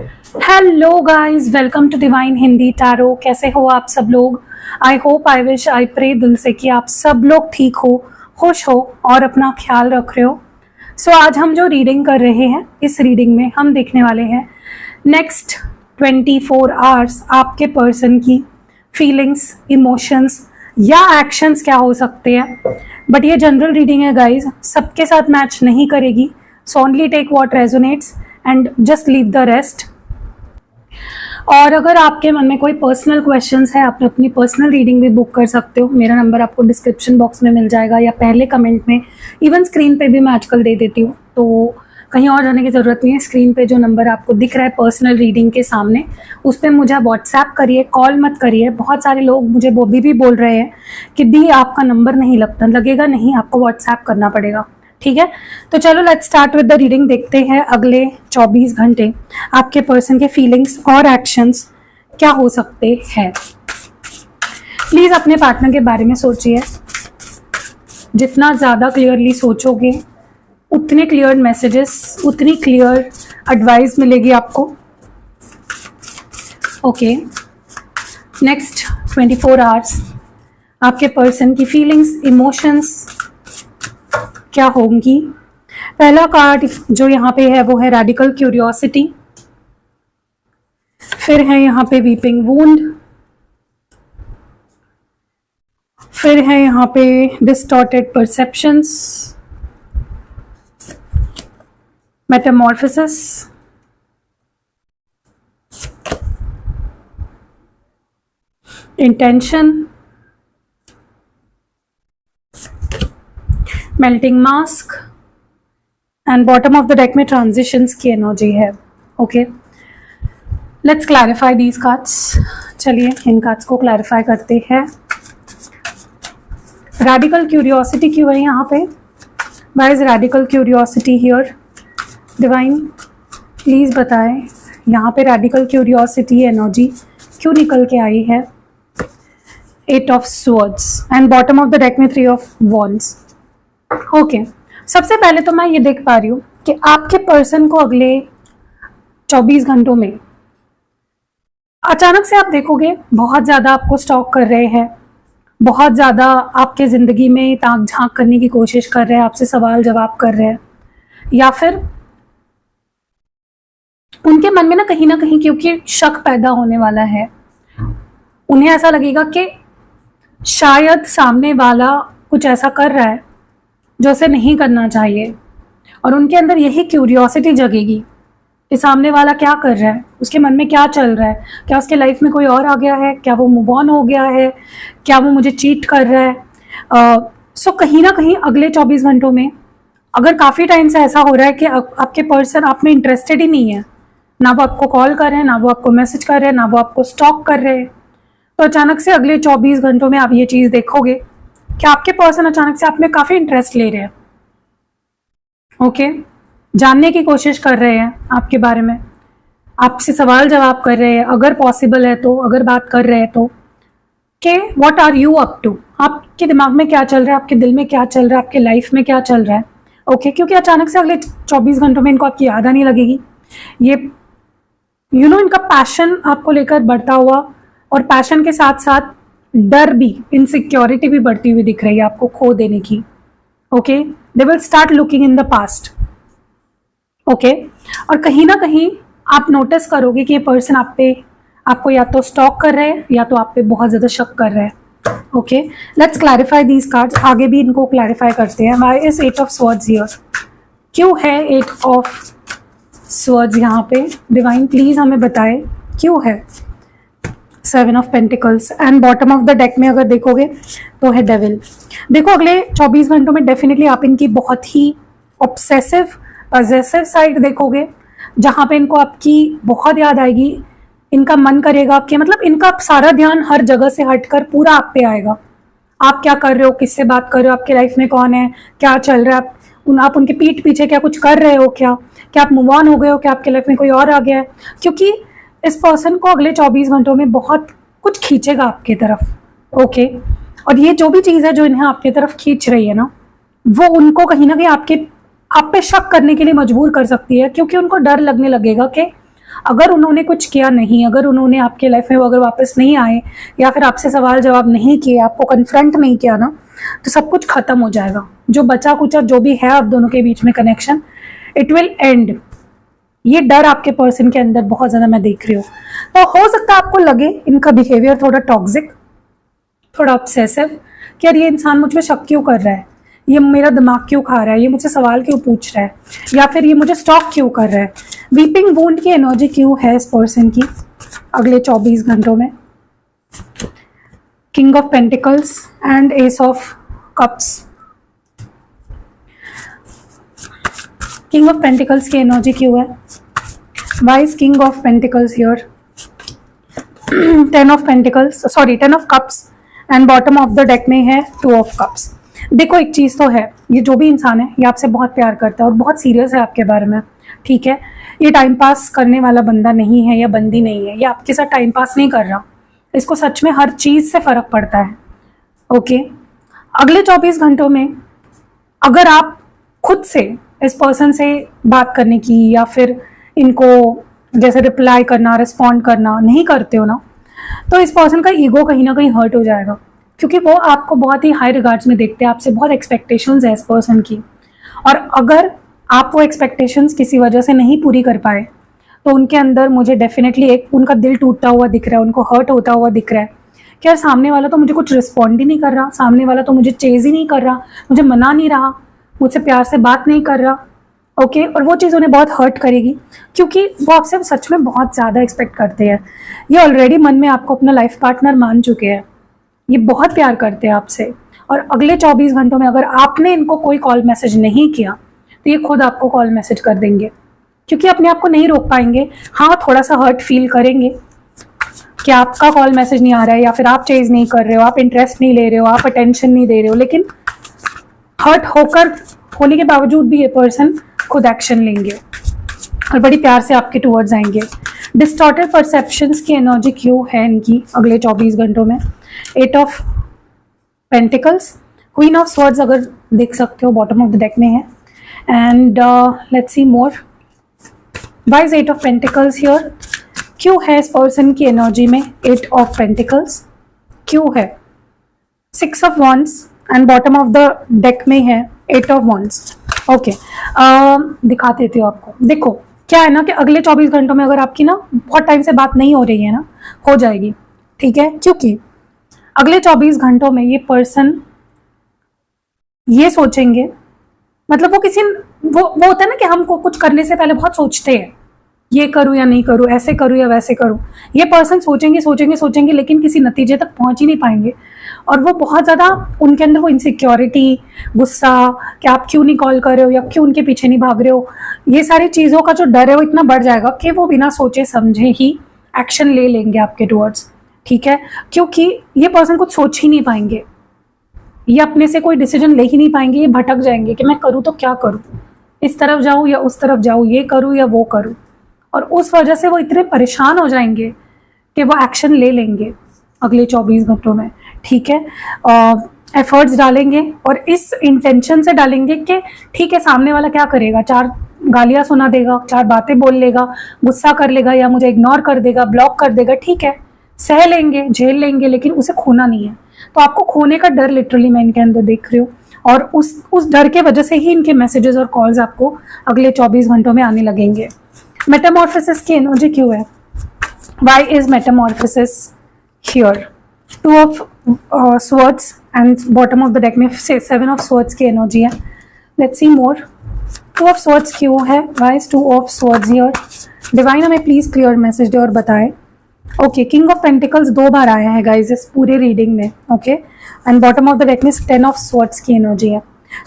Hello guys, welcome to divine Hindi tarot. कैसे हो आप सब लोग? I hope, I wish, I pray दिल से कि आप सब लोग ठीक हो, खुश हो और अपना ख्याल रख रहे हो। सो आज हम जो रीडिंग कर रहे हैं, इस रीडिंग में हम देखने वाले हैं नेक्स्ट 24 आवर्स आपके पर्सन की फीलिंग्स, इमोशंस या एक्शंस क्या हो सकते हैं। बट ये जनरल रीडिंग है गाइज, सबके साथ मैच नहीं करेगी। So only take what resonates and just leave the rest. और अगर आपके मन में कोई पर्सनल क्वेश्चंस है, आप अपनी पर्सनल रीडिंग भी बुक कर सकते हो। मेरा नंबर आपको डिस्क्रिप्शन बॉक्स में मिल जाएगा या पहले कमेंट में, इवन स्क्रीन पे भी मैं आजकल दे देती हूँ, तो कहीं और जाने की ज़रूरत नहीं है। स्क्रीन पे जो नंबर आपको दिख रहा है पर्सनल रीडिंग के सामने, उस पर मुझे व्हाट्सएप करिए, कॉल मत करिए। बहुत सारे लोग मुझे वो भी बोल रहे हैं कि दी आपका नंबर नहीं लगेगा नहीं, आपको व्हाट्सएप करना पड़ेगा। ठीक है, तो चलो let's start with the reading. देखते हैं अगले 24 घंटे आपके पर्सन के फीलिंग्स और एक्शंस क्या हो सकते हैं। प्लीज अपने पार्टनर के बारे में सोचिए। जितना ज्यादा क्लियरली सोचोगे उतने क्लियर मैसेजेस, उतनी क्लियर एडवाइस मिलेगी आपको। ओके, नेक्स्ट 24 आवर्स आपके पर्सन की फीलिंग्स, इमोशंस क्या होंगी। पहला कार्ड जो यहाँ पे है वो है रेडिकल क्यूरियोसिटी, फिर है यहाँ पे वीपिंग वूंड, फिर है यहाँ पे distorted perceptions, Metamorphosis, intention, melting mask and bottom of the deck में ट्रांजिशंस की एनर्जी है। Okay, let's clarify these cards. चलिए इन कार्ड्स को क्लैरिफाई करते हैं। रेडिकल क्यूरियोसिटी क्यों है यहाँ पे? Why is radical curiosity here? Divine please बताएं, यहाँ पे रेडिकल क्यूरियोसिटी एनर्जी क्यों निकल के आई है? 8 of swords and bottom of the deck में 3 ऑफ वॉन्ड्स। ओके, सबसे पहले तो मैं ये देख पा रही हूँ कि आपके पर्सन को अगले 24 घंटों में अचानक से आप देखोगे बहुत ज़्यादा आपको स्टॉक कर रहे हैं, बहुत ज़्यादा आपके ज़िंदगी में ताक झांक करने की कोशिश कर रहे हैं, आपसे सवाल जवाब कर रहे हैं, या फिर उनके मन में ना कहीं क्योंकि शक पैदा होने वाला है। उन्हें ऐसा लगेगा कि शायद सामने वाला कुछ ऐसा कर रहा है जो उसे नहीं करना चाहिए, और उनके अंदर यही क्यूरियोसिटी जगेगी कि सामने वाला क्या कर रहा है, उसके मन में क्या चल रहा है, क्या उसके लाइफ में कोई और आ गया है, क्या वो मूव ऑन हो गया है, क्या वो मुझे चीट कर रहा है। सो कहीं ना कहीं अगले 24 घंटों में, अगर काफ़ी टाइम से ऐसा हो रहा है कि आपके पर्सन आप में इंटरेस्टेड ही नहीं है, ना वो आपको कॉल कर रहे हैं, ना वो आपको मैसेज कर रहे हैं, ना वो आपको स्टॉक कर रहे हैं, तो अचानक से अगले 24 घंटों में आप ये चीज़ देखोगे कि आपके पर्सन अचानक से आप में काफ़ी इंटरेस्ट ले रहे हैं। ओके, जानने की कोशिश कर रहे हैं आपके बारे में, आपसे सवाल जवाब कर रहे हैं, अगर पॉसिबल है तो, अगर बात कर रहे हैं तो, कि what are you up to, आपके दिमाग में क्या चल रहा है, आपके दिल में क्या चल रहा है, आपके लाइफ में क्या चल रहा है। ओके, क्योंकि अचानक से अगले 24 घंटों में इनको आपकी याद आने लगेगी। ये इनका पैशन आपको लेकर बढ़ता हुआ, और पैशन के साथ साथ डर भी, इनसिक्योरिटी भी बढ़ती हुई दिख रही है आपको खो देने की। Okay, they will start looking in the past. Okay, और कहीं ना कहीं आप नोटिस करोगे कि ये पर्सन आपको या तो स्टॉक कर रहे हैं या तो आप पे बहुत ज़्यादा शक कर रहे हैं। Okay, let's clarify these cards. आगे भी इनको क्लैरिफाई करते हैं। Why is 8 of swords here? क्यों है 8 ऑफ स्वर्ड्स यहाँ पे? डिवाइन प्लीज हमें बताएं क्यों है 7 of pentacles and bottom of the deck में अगर देखोगे तो है डेविल। देखो, अगले 24 घंटों में डेफिनेटली आप इनकी बहुत ही ऑब्सेसिव, पॉजेसिव साइड देखोगे, जहाँ पे इनको आपकी बहुत याद आएगी। इनका मन करेगा कि मतलब इनका सारा ध्यान हर जगह से हटकर पूरा आप पे आएगा। आप क्या कर रहे हो, किससे बात कर रहे हो, आपके लाइफ में कौन है, क्या चल रहा है, आप उनके पीठ पीछे क्या कुछ कर रहे हो, क्या आप मूव ऑन हो गए हो, क्या आपके लाइफ में कोई और आ गया है। क्योंकि इस पर्सन को अगले 24 घंटों में बहुत कुछ खींचेगा आपकी तरफ। ओके, और ये जो भी चीज़ है जो इन्हें आपकी तरफ खींच रही है ना, वो उनको कहीं ना कहीं आप पे शक करने के लिए मजबूर कर सकती है, क्योंकि उनको डर लगने लगेगा कि अगर उन्होंने कुछ किया नहीं, अगर उन्होंने आपके लाइफ में अगर वापस नहीं आए या फिर आपसे सवाल जवाब नहीं किए, आपको कन्फ्रंट नहीं किया ना, तो सब कुछ खत्म हो जाएगा। जो बचा कुचा जो भी है आप दोनों के बीच में कनेक्शन, इट विल एंड। ये डर आपके पर्सन के अंदर बहुत ज्यादा मैं देख रही हूँ। तो हो सकता है आपको लगे इनका बिहेवियर थोड़ा टॉक्सिक, थोड़ा ऑब्सेसिव, कि यार ये इंसान मुझ पे शक क्यों कर रहा है, ये मेरा दिमाग क्यों खा रहा है, ये मुझसे सवाल क्यों पूछ रहा है, या फिर ये मुझे स्टॉक क्यों कर रहा है। वीपिंग वुंड की एनर्जी क्यों है इस पर्सन की अगले 24 घंटों में। King of pentacles and ace of cups. King of pentacles की एनर्जी क्यों है? Why is king of pentacles here? 10 of pentacles, sorry 10 of cups and bottom of the deck में है 2 ऑफ कप्स। देखो एक चीज तो है, ये जो भी इंसान है ये आपसे बहुत प्यार करता है और बहुत सीरियस है आपके बारे में, ठीक है। ये टाइम पास करने वाला बंदा नहीं है या बंदी नहीं है, ये आपके साथ टाइम पास नहीं कर रहा, इसको सच में हर चीज से फर्क पड़ता है। ओके, अगले 24 घंटों में अगर आप खुद से इस पर्सन से बात करने की या फिर इनको जैसे रिप्लाई करना, रिस्पॉन्ड करना नहीं करते हो ना, तो इस पर्सन का ईगो कहीं ना कहीं हर्ट हो जाएगा, क्योंकि वो आपको बहुत ही हाई रिगार्ड्स में देखते हैं, आपसे बहुत एक्सपेक्टेशंस है इस पर्सन की। और अगर आप वो एक्सपेक्टेशंस किसी वजह से नहीं पूरी कर पाए, तो उनके अंदर मुझे डेफिनेटली एक उनका दिल टूटता हुआ दिख रहा है, उनको हर्ट होता हुआ दिख रहा है कि यार सामने वाला तो मुझे कुछ रिस्पॉन्ड ही नहीं कर रहा, सामने वाला तो मुझे चेज ही नहीं कर रहा, मुझे मना नहीं रहा, मुझसे प्यार से बात नहीं कर रहा। ओके, और वो चीज़ उन्हें बहुत हर्ट करेगी, क्योंकि वो आपसे सच में बहुत ज़्यादा एक्सपेक्ट करते हैं। ये ऑलरेडी मन में आपको अपना लाइफ पार्टनर मान चुके हैं, ये बहुत प्यार करते हैं आपसे। और अगले 24 घंटों में अगर आपने इनको कोई कॉल मैसेज नहीं किया, तो ये खुद आपको कॉल मैसेज कर देंगे, क्योंकि अपने आप को नहीं रोक पाएंगे। हाँ, थोड़ा सा हर्ट फील करेंगे कि आपका कॉल मैसेज नहीं आ रहा है, या फिर आप चेज नहीं कर रहे हो, आप इंटरेस्ट नहीं ले रहे हो, आप अटेंशन नहीं दे रहे हो, लेकिन हर्ट होने के बावजूद भी ये पर्सन खुद एक्शन लेंगे और बड़ी प्यार से आपके टुवर्ड्स आएंगे। डिस्टॉर्टेड परसेप्शंस की एनर्जी क्यों है इनकी अगले 24 घंटों में? 8 of pentacles, queen of swords अगर देख सकते हो बॉटम ऑफ द डेक में है, and let's C more. Why is 8 of pentacles here? क्यों है इस पर्सन की एनर्जी में 8 ऑफ पेंटिकल्स? क्यों है? 6 of wands and bottom of the deck में है 8 ऑफ वॉन्ड्स। ओके, दिखा देती हूँ आपको। देखो क्या है ना कि अगले 24 घंटों में अगर आपकी ना बहुत टाइम से बात नहीं हो रही है ना, हो जाएगी, ठीक है। क्योंकि अगले 24 घंटों में ये पर्सन ये सोचेंगे, मतलब वो होता है ना कि हमको कुछ करने से पहले बहुत सोचते हैं, ये करूँ या नहीं करूँ, ऐसे करूँ या वैसे करूँ। ये पर्सन सोचेंगे लेकिन किसी नतीजे तक पहुंच ही नहीं पाएंगे। और वो बहुत ज़्यादा उनके अंदर वो इनसिक्योरिटी, गुस्सा कि आप क्यों नहीं कॉल कर रहे हो या क्यों उनके पीछे नहीं भाग रहे हो, ये सारी चीज़ों का जो डर है वो इतना बढ़ जाएगा कि वो बिना सोचे समझे ही एक्शन ले लेंगे आपके टुवर्ड्स, ठीक है। क्योंकि ये पर्सन कुछ सोच ही नहीं पाएंगे, ये अपने से कोई डिसीजन ले ही नहीं पाएंगे, ये भटक जाएंगे कि मैं करूँ तो क्या करूँ, इस तरफ जाऊँ या उस तरफ जाऊँ, ये करूँ या वो करूँ। और उस वजह से वो इतने परेशान हो जाएंगे कि वो एक्शन ले लेंगे अगले 24 घंटों में, ठीक है। एफर्ट्स डालेंगे और इस इंटेंशन से डालेंगे कि ठीक है, सामने वाला क्या करेगा, 4 गालियाँ सुना देगा, 4 बातें बोल लेगा, गुस्सा कर लेगा या मुझे इग्नोर कर देगा, ब्लॉक कर देगा, ठीक है, सह लेंगे, झेल लेंगे, लेकिन उसे खोना नहीं है। तो आपको खोने का डर लिटरली मैं इनके अंदर देख रही हूँ, और उस डर के वजह से ही इनके मैसेजेस और कॉल्स आपको अगले 24 घंटों में आने लगेंगे। मेटामॉर्फोसिस की एनर्जी क्यों है? Why is Metamorphosis here? 2 of swords and bottom of the deck में 7 ऑफ स्वर्ड्स की एनर्जी है। Let's see more. 2 of swords क्यों है? Why is 2 of swords here? Divine हमें प्लीज क्लियर मैसेज दे और बताएं। ओके, किंग ऑफ पेंटिकल्स 2 बार आया है गाइज इस पूरे रीडिंग में, okay, and bottom of the deck में 10 ऑफ स्वर्ड्स की एनर्जी है।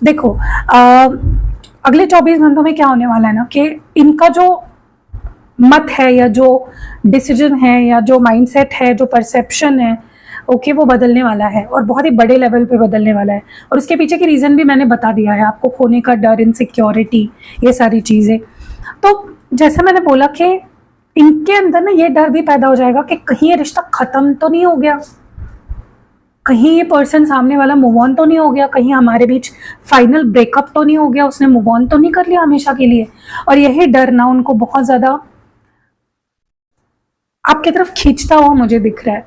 देखो अगले 24 घंटों में क्या होने वाला है ना कि इनका जो मत है या जो डिसीजन है या जो माइंडसेट है, जो परसेप्शन है, ओके, वो बदलने वाला है और बहुत ही बड़े लेवल पे बदलने वाला है। और उसके पीछे की रीज़न भी मैंने बता दिया है आपको, खोने का डर, इनसिक्योरिटी, ये सारी चीज़ें। तो जैसा मैंने बोला कि इनके अंदर ना ये डर भी पैदा हो जाएगा कि कहीं ये रिश्ता ख़त्म तो नहीं हो गया, कहीं ये पर्सन सामने वाला मूव ऑन तो नहीं हो गया, कहीं हमारे बीच फाइनल ब्रेकअप तो नहीं हो गया, उसने मूव ऑन तो नहीं कर लिया हमेशा के लिए। और यही डर ना उनको बहुत ज़्यादा आपकी तरफ खींचता हुआ मुझे दिख रहा है,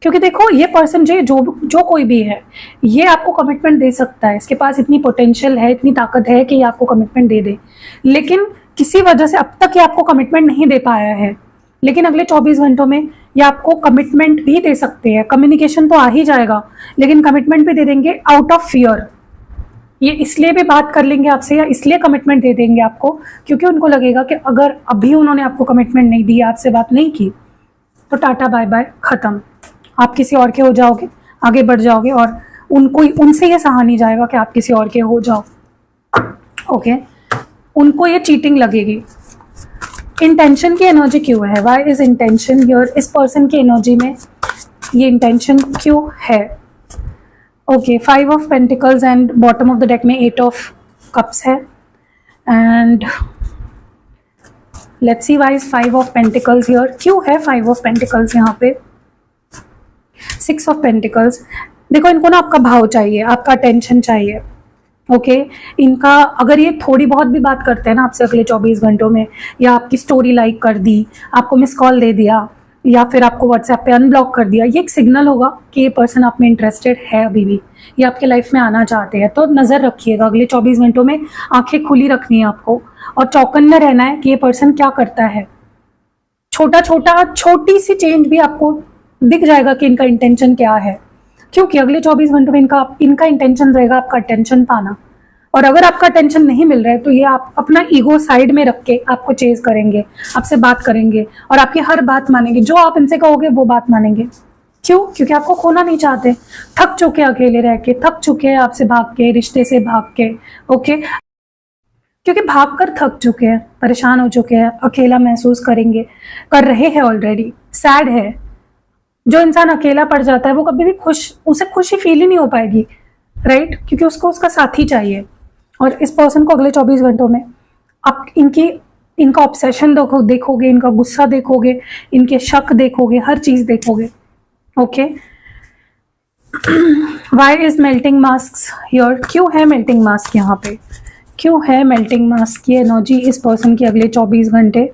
क्योंकि देखो ये पर्सन जो कोई भी है, ये आपको कमिटमेंट दे सकता है, इसके पास इतनी पोटेंशियल है, इतनी ताकत है कि ये आपको कमिटमेंट दे दे, लेकिन किसी वजह से अब तक ये आपको कमिटमेंट नहीं दे पाया है। लेकिन अगले 24 घंटों में ये आपको कमिटमेंट भी दे सकते हैं। कम्युनिकेशन तो आ ही जाएगा, लेकिन कमिटमेंट भी दे देंगे आउट ऑफ फियर। ये इसलिए भी बात कर लेंगे आपसे या इसलिए कमिटमेंट दे देंगे आपको क्योंकि उनको लगेगा कि अगर अभी उन्होंने आपको कमिटमेंट नहीं दी, आपसे बात नहीं की, तो टाटा बाय बाय, खत्म, आप किसी और के हो जाओगे, आगे बढ़ जाओगे, और उनसे ये सहा नहीं जाएगा कि आप किसी और के हो जाओ। ओके, उनको ये चीटिंग लगेगी। इंटेंशन की एनर्जी क्यों है? Why is intention here? इस पर्सन की एनर्जी में ये इंटेंशन क्यों है? Okay, 5 of pentacles and bottom of the deck में 8 ऑफ कप्स है। And let's see why is 5 of pentacles here. क्यों है 5 ऑफ पेंटिकल्स यहाँ पे? 6 ऑफ पेंटिकल्स। देखो, इनको ना आपका भाव चाहिए, आपका अटेंशन चाहिए। ओके, इनका अगर ये थोड़ी बहुत भी बात करते हैं ना आपसे अगले 24 घंटों में, या आपकी स्टोरी लाइक कर दी, आपको मिस कॉल दे दिया, या फिर आपको व्हाट्सएप पे अनब्लॉक कर दिया, ये एक सिग्नल होगा कि ये पर्सन आप में इंटरेस्टेड है अभी भी, ये आपके लाइफ में आना चाहते हैं। तो नज़र रखिएगा, अगले 24 घंटों में आंखें खुली रखनी है आपको, और चौकन्ना रहना है कि ये पर्सन क्या करता है। छोटी सी चेंज भी आपको दिख जाएगा कि इनका इंटेंशन क्या है, क्योंकि अगले 24 घंटों में इनका इंटेंशन रहेगा आपका अटेंशन पाना। और अगर आपका अटेंशन नहीं मिल रहा है तो ये आप अपना ईगो साइड में रख के आपको चेज करेंगे, आपसे बात करेंगे, और आपकी हर बात मानेंगे, जो आप इनसे कहोगे वो बात मानेंगे। क्यों? क्योंकि आपको खोना नहीं चाहते, थक चुके हैं अकेले रह के, थक चुके हैं आपसे भाग के, रिश्ते से भाग के। ओके, क्योंकि भाग कर थक चुके हैं, परेशान हो चुके हैं, अकेला महसूस कर रहे हैं ऑलरेडी, सैड है। जो इंसान अकेला पड़ जाता है वो कभी भी उसे खुशी फील ही नहीं हो पाएगी, राइट? क्योंकि उसको उसका साथी चाहिए। और इस पर्सन को अगले 24 घंटों में आप इनका ऑब्सेशन देखोगे, इनका गुस्सा देखोगे, इनके शक देखोगे, हर चीज देखोगे। Okay, why is melting mask here? क्यों है मेल्टिंग मास्क यहाँ पे? क्यों है मेल्टिंग मास्क की एनर्जी इस पर्सन की अगले 24 घंटे?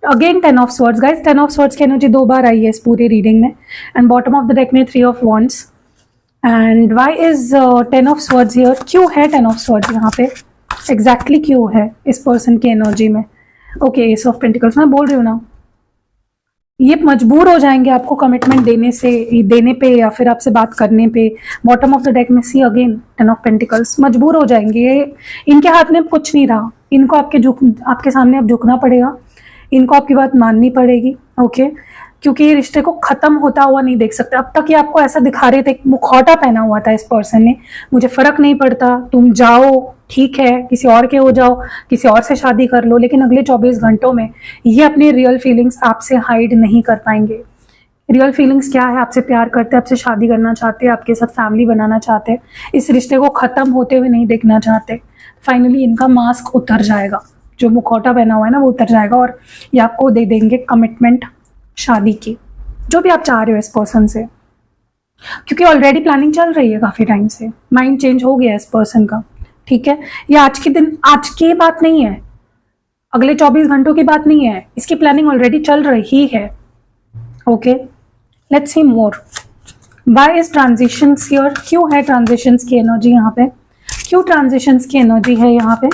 Again 10 of swords guys, 10 of swords की एनर्जी 2 बार आई है इस पूरी रीडिंग में, and bottom of the deck में 3 of wands. And why is 10 of swords here? क्यों है 10 ऑफ स्वर्ड्स यहाँ पे? एग्जैक्टली क्यों है इस पर्सन की एनर्जी में? Okay, S of pentacles. मैं बोल रही हूँ ना, ये मजबूर हो जाएंगे आपको कमिटमेंट देने पे या फिर आपसे बात करने पे। बॉटम ऑफ द डेक में सी अगेन 10 ऑफ पेंटिकल्स। मजबूर हो जाएंगे, इनके हाथ में कुछ नहीं रहा, इनको आपके सामने अब झुकना पड़ेगा, इनको आपकी बात माननी पड़ेगी। ओके, क्योंकि ये रिश्ते को खत्म होता हुआ नहीं देख सकते। अब तक ये आपको ऐसा दिखा रहे थे, मुखौटा पहना हुआ था इस पर्सन ने, मुझे फर्क नहीं पड़ता, तुम जाओ, ठीक है, किसी और के हो जाओ, किसी और से शादी कर लो। लेकिन अगले 24 घंटों में ये अपनी रियल फीलिंग्स आपसे हाइड नहीं कर पाएंगे। रियल फीलिंग्स क्या है? आपसे प्यार करते हैं, आपसे शादी करना चाहते हैं, आपके साथ फैमिली बनाना चाहते हैं, इस रिश्ते को खत्म होते हुए नहीं देखना चाहते। फाइनली इनका मास्क उतर जाएगा, जो मुखौटा पहना हुआ है ना वो उतर जाएगा, और ये आपको दे देंगे कमिटमेंट शादी की, जो भी आप चाह रहे हो इस पर्सन से। क्योंकि ऑलरेडी प्लानिंग चल रही है काफी टाइम से, माइंड चेंज हो गया इस पर्सन का, ठीक है? ये आज की बात नहीं है, अगले 24 घंटों की बात नहीं है, इसकी प्लानिंग ऑलरेडी चल रही है। Okay, let's see more. Why is transitions here? क्यों है ट्रांजिशंस की एनर्जी यहाँ पे? क्यों ट्रांजिशंस की एनर्जी है यहाँ पे?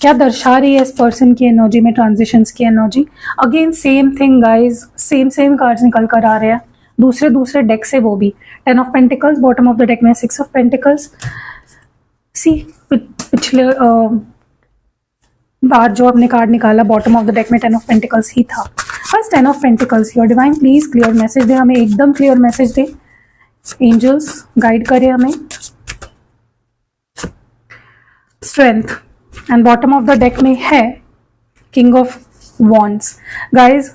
क्या दर्शा रही है इस पर्सन की एनर्जी में ट्रांजिशंस की energy? Again same thing guys, same cards निकल कर आ रहे हैं दूसरे डेक से, वो भी 10 of pentacles, bottom of the deck में 6 ऑफ पेंटिकल्स। सी पिछले बार जो आपने कार्ड निकाला बॉटम ऑफ द डेक में 10 ऑफ पेंटिकल्स ही था, बस 10 of pentacles. Your divine please clear message दे हमें, एकदम क्लियर मैसेज दे, एंजल्स गाइड करे हमें। Strength, and bottom of the deck में है किंग ऑफ वॉन्ड्स। गाइज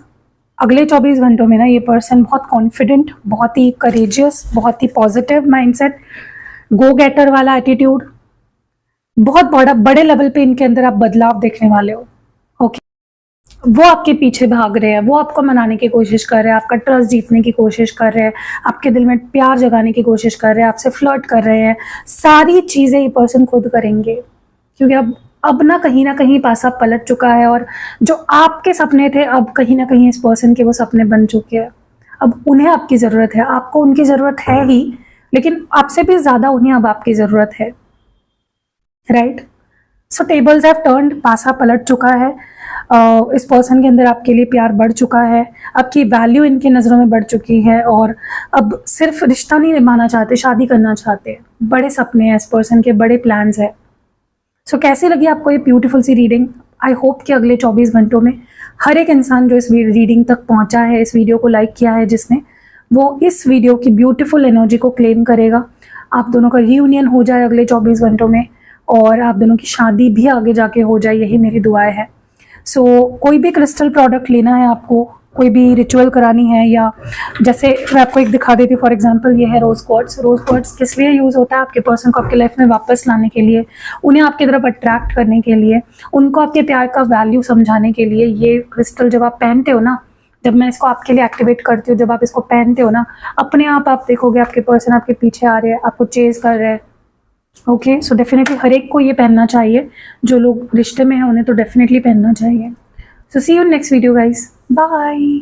अगले 24 घंटों में ना ये पर्सन बहुत कॉन्फिडेंट, बहुत ही करेजियस, बहुत ही पॉजिटिव माइंडसेट, गो गेटर वाला एटीट्यूड, बहुत बड़े लेवल पे इनके अंदर आप बदलाव देखने वाले हो। ओके, वो आपके पीछे भाग रहे हैं, वो आपको मनाने की कोशिश कर रहे हैं, आपका ट्रस्ट जीतने की कोशिश कर रहे हैं, आपके दिल में प्यार जगाने की कोशिश कर रहे हैं, आपसे फ्लर्ट कर रहे हैं। सारी चीजें ये पर्सन खुद करेंगे, क्योंकि अब ना कहीं पासा पलट चुका है, और जो आपके सपने थे अब कहीं ना कहीं इस पर्सन के वो सपने बन चुके हैं। अब उन्हें आपकी ज़रूरत है, आपको उनकी ज़रूरत है ही, लेकिन आपसे भी ज़्यादा उन्हें अब आपकी ज़रूरत है, right. So tables have turned, पासा पलट चुका है। इस पर्सन के अंदर आपके लिए प्यार बढ़ चुका है, आपकी वैल्यू इनकी नज़रों में बढ़ चुकी है, और अब सिर्फ रिश्ता नहीं निभाना चाहते, शादी करना चाहते हैं। बड़े सपने हैं इस पर्सन के, बड़े प्लान्स हैं। सो कैसी लगी आपको ये ब्यूटीफुल सी रीडिंग? आई होप कि अगले 24 घंटों में हर एक इंसान जो इस रीडिंग तक पहुंचा है, इस वीडियो को लाइक किया है जिसने, वो इस वीडियो की ब्यूटीफुल एनर्जी को क्लेम करेगा। आप दोनों का रियूनियन हो जाए अगले 24 घंटों में, और आप दोनों की शादी भी आगे जाके हो जाए, यही मेरी दुआएं है। सो कोई भी क्रिस्टल प्रोडक्ट लेना है आपको, कोई भी रिचुअल करानी है, या जैसे मैं आपको एक दिखा देती हूँ, फॉर एग्जांपल ये है रोज क्वार्ट्ज। रोज क्वार्ट्ज किस लिए यूज़ होता है? आपके पर्सन को आपके लाइफ में वापस लाने के लिए, उन्हें आपकी तरफ अट्रैक्ट करने के लिए, उनको आपके प्यार का वैल्यू समझाने के लिए। ये क्रिस्टल जब आप पहनते हो ना, जब मैं इसको आपके लिए एक्टिवेट करती हूँ, जब आप इसको पहनते हो ना, अपने आप देखोगे आपके पर्सन आपके पीछे आ रहे हैं, आपको चेज कर रहे हैं। ओके, सो डेफिनेटली हर एक को ये पहनना चाहिए, जो लोग रिश्ते में हैं उन्हें तो डेफिनेटली पहनना चाहिए। So see you next video guys, bye.